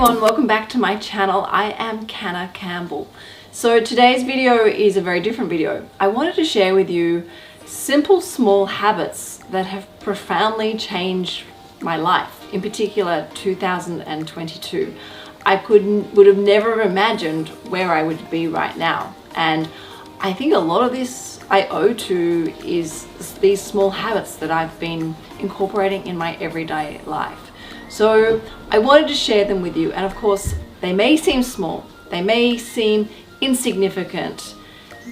everyone, welcome back to my channel. I am Canna Campbell. So today's video is a very different video. I wanted to share with you simple small habits that have profoundly changed my life, in particular 2022. Would have never imagined where I would be right now, and I think a lot of this I owe to is these small habits that I've been incorporating in my everyday life. So I wanted to share them with you, and of course they may seem small, they may seem insignificant,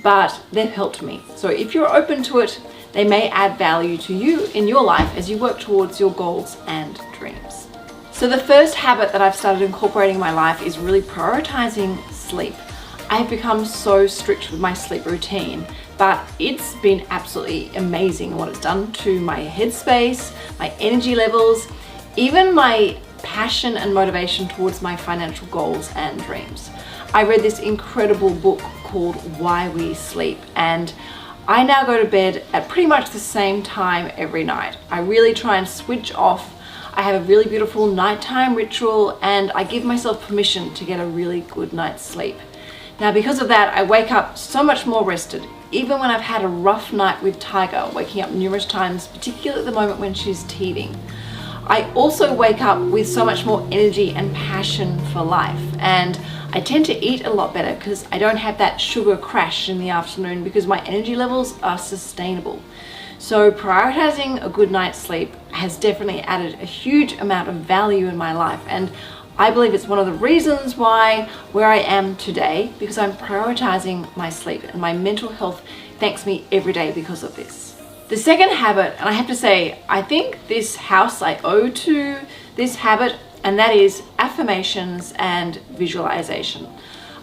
but they've helped me. So if you're open to it, they may add value to you in your life as you work towards your goals and dreams. So the first habit that I've started incorporating in my life is really prioritizing sleep. I've become so strict with my sleep routine, but it's been absolutely amazing what it's done to my headspace, my energy levels, even my passion and motivation towards my financial goals and dreams. I read this incredible book called Why We Sleep, and I now go to bed at pretty much the same time every night. I really try and switch off. I have a really beautiful nighttime ritual, and I give myself permission to get a really good night's sleep. Now, because of that, I wake up so much more rested. Even when I've had a rough night with Tiger, waking up numerous times, particularly at the moment when she's teething. I also wake up with so much more energy and passion for life, and I tend to eat a lot better because I don't have that sugar crash in the afternoon because my energy levels are sustainable. So prioritizing a good night's sleep has definitely added a huge amount of value in my life, and I believe it's one of the reasons why where I am today, because I'm prioritizing my sleep, and my mental health thanks me every day because of this. The second habit, and I have to say, I think this house I owe to this habit, and that is affirmations and visualization.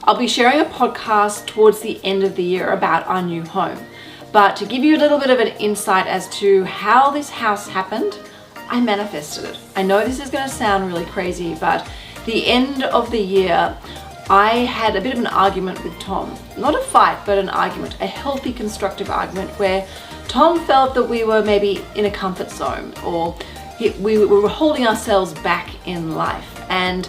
I'll be sharing a podcast towards the end of the year about our new home. But to give you a little bit of an insight as to how this house happened, I manifested it. I know this is going to sound really crazy, but the end of the year, I had a bit of an argument with Tom. Not a fight, but an argument, a healthy, constructive argument where Tom felt that we were maybe in a comfort zone, or we were holding ourselves back in life. And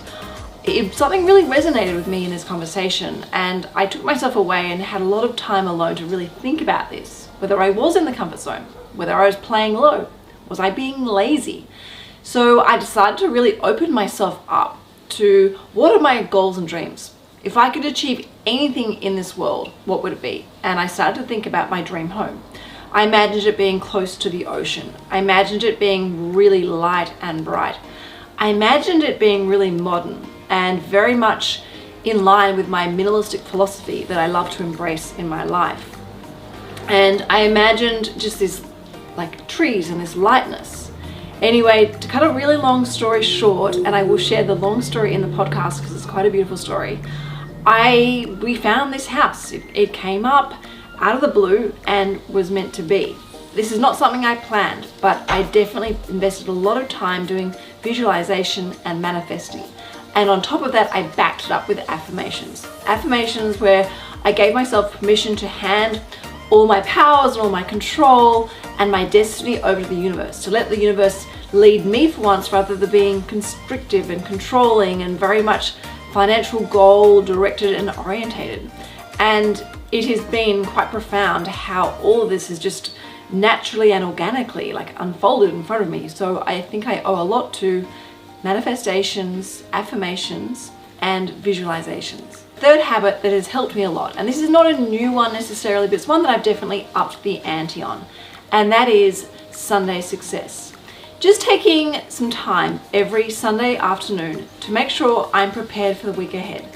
something really resonated with me in this conversation, and I took myself away and had a lot of time alone to really think about this. Whether I was in the comfort zone, whether I was playing low, was I being lazy? So I decided to really open myself up to what are my goals and dreams. If I could achieve anything in this world, what would it be? And I started to think about my dream home. I imagined it being close to the ocean. I imagined it being really light and bright. I imagined it being really modern and very much in line with my minimalistic philosophy that I love to embrace in my life. And I imagined just this like trees and this lightness. Anyway, to cut a really long story short, and I will share the long story in the podcast because it's quite a beautiful story, we found this house. It came up out of the blue and was meant to be. This is not something I planned, but I definitely invested a lot of time doing visualization and manifesting. And on top of that, I backed it up with affirmations. Affirmations where I gave myself permission to hand all my powers and all my control and my destiny over to the universe, to let the universe lead me for once rather than being constrictive and controlling and very much financial goal directed and orientated. And it has been quite profound how all of this is just naturally and organically like unfolded in front of me. So I think I owe a lot to manifestations, affirmations, and visualizations. Third habit that has helped me a lot, and this is not a new one necessarily, but it's one that I've definitely upped the ante on, and that is Sunday success. Just taking some time every Sunday afternoon to make sure I'm prepared for the week ahead.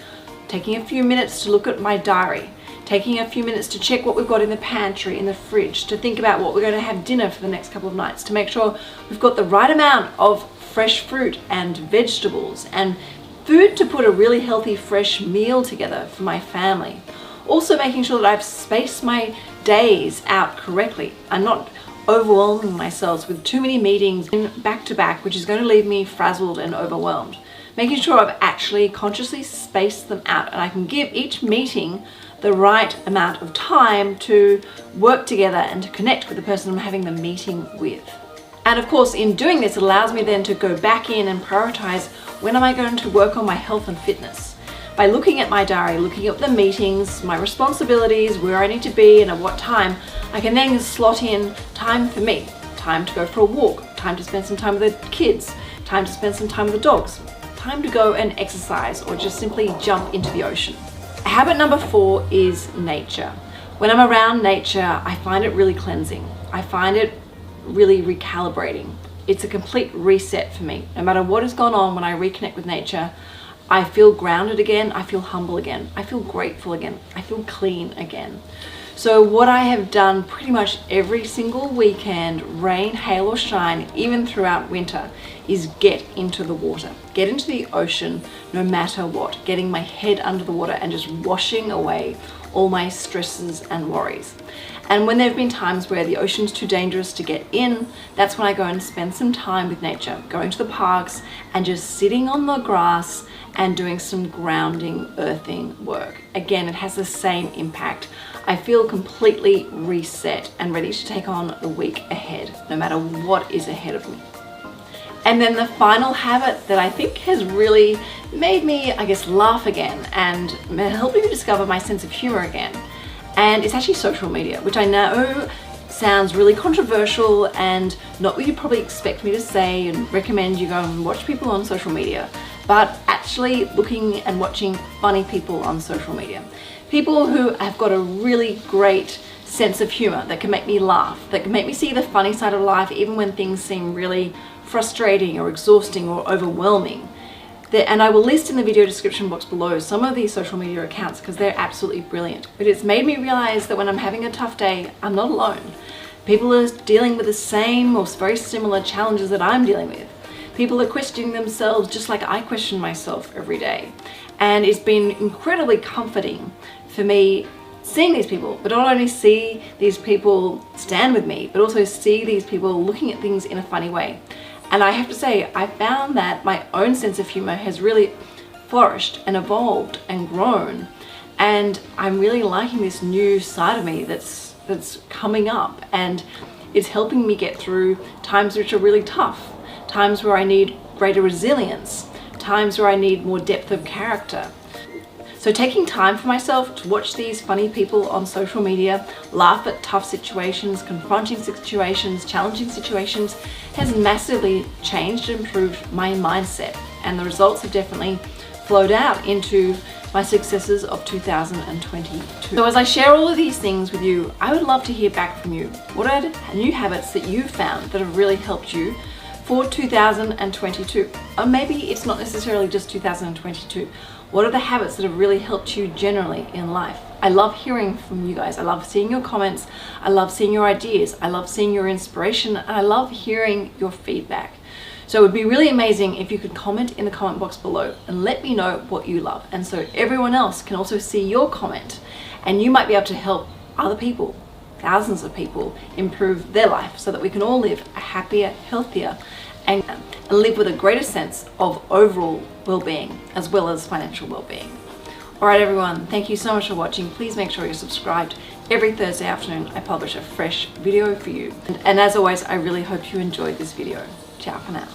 Taking a few minutes to look at my diary, taking a few minutes to check what we've got in the pantry, in the fridge, to think about what we're going to have dinner for the next couple of nights, to make sure we've got the right amount of fresh fruit and vegetables and food to put a really healthy fresh meal together for my family. Also making sure that I've spaced my days out correctly. I'm not overwhelming myself with too many meetings back to back, which is going to leave me frazzled and overwhelmed. Making sure I've actually consciously spaced them out and I can give each meeting the right amount of time to work together and to connect with the person I'm having the meeting with. And of course, in doing this, it allows me then to go back in and prioritize When am I going to work on my health and fitness? By looking at my diary, looking at the meetings, my responsibilities, where I need to be and at what time, I can then slot in time for me, time to go for a walk, time to spend some time with the kids, time to spend some time with the dogs, time to go and exercise or just simply jump into the ocean. Habit number 4 is nature. When I'm around nature, I find it really cleansing. I find it really recalibrating. It's a complete reset for me. No matter what has gone on, when I reconnect with nature, I feel grounded again, I feel humble again, I feel grateful again, I feel clean again. So what I have done pretty much every single weekend, rain, hail or shine, even throughout winter, is get into the water. Get into the ocean no matter what. Getting my head under the water and just washing away all my stresses and worries. And when there have been times where the ocean's too dangerous to get in, that's when I go and spend some time with nature, going to the parks and just sitting on the grass and doing some grounding, earthing work. Again, it has the same impact. I feel completely reset and ready to take on the week ahead, no matter what is ahead of me. And then the final habit that I think has really made me, I guess, laugh again and helped me discover my sense of humor again. And it's actually social media, which I know sounds really controversial and not what you probably expect me to say and recommend you go and watch people on social media, but actually looking and watching funny people on social media. People who have got a really great sense of humor that can make me laugh, that can make me see the funny side of life even when things seem really frustrating or exhausting or overwhelming. And I will list in the video description box below some of these social media accounts because they're absolutely brilliant. But it's made me realize that when I'm having a tough day, I'm not alone. People are dealing with the same or very similar challenges that I'm dealing with. People are questioning themselves just like I question myself every day. And it's been incredibly comforting for me seeing these people, but not only see these people stand with me, but also see these people looking at things in a funny way. And I have to say, I found that my own sense of humor has really flourished and evolved and grown. And I'm really liking this new side of me that's coming up, and it's helping me get through times which are really tough, times where I need greater resilience, times where I need more depth of character. So taking time for myself to watch these funny people on social media, laugh at tough situations, confronting situations, challenging situations, has massively changed and improved my mindset. And the results have definitely flowed out into my successes of 2022. So as I share all of these things with you, I would love to hear back from you. What are new habits that you've found that have really helped you for 2022? Or maybe it's not necessarily just 2022. What are the habits that have really helped you generally in life? I love hearing from you guys. I love seeing your comments. I love seeing your ideas. I love seeing your inspiration. And I love hearing your feedback. So it would be really amazing if you could comment in the comment box below and let me know what you love. And so everyone else can also see your comment, and you might be able to help other people, thousands of people, improve their life so that we can all live a happier, healthier, and live with a greater sense of overall well-being as well as financial well-being. All right, everyone, thank you so much for watching. Please make sure you're subscribed. Every Thursday afternoon, I publish a fresh video for you. And as always, I really hope you enjoyed this video. Ciao for now.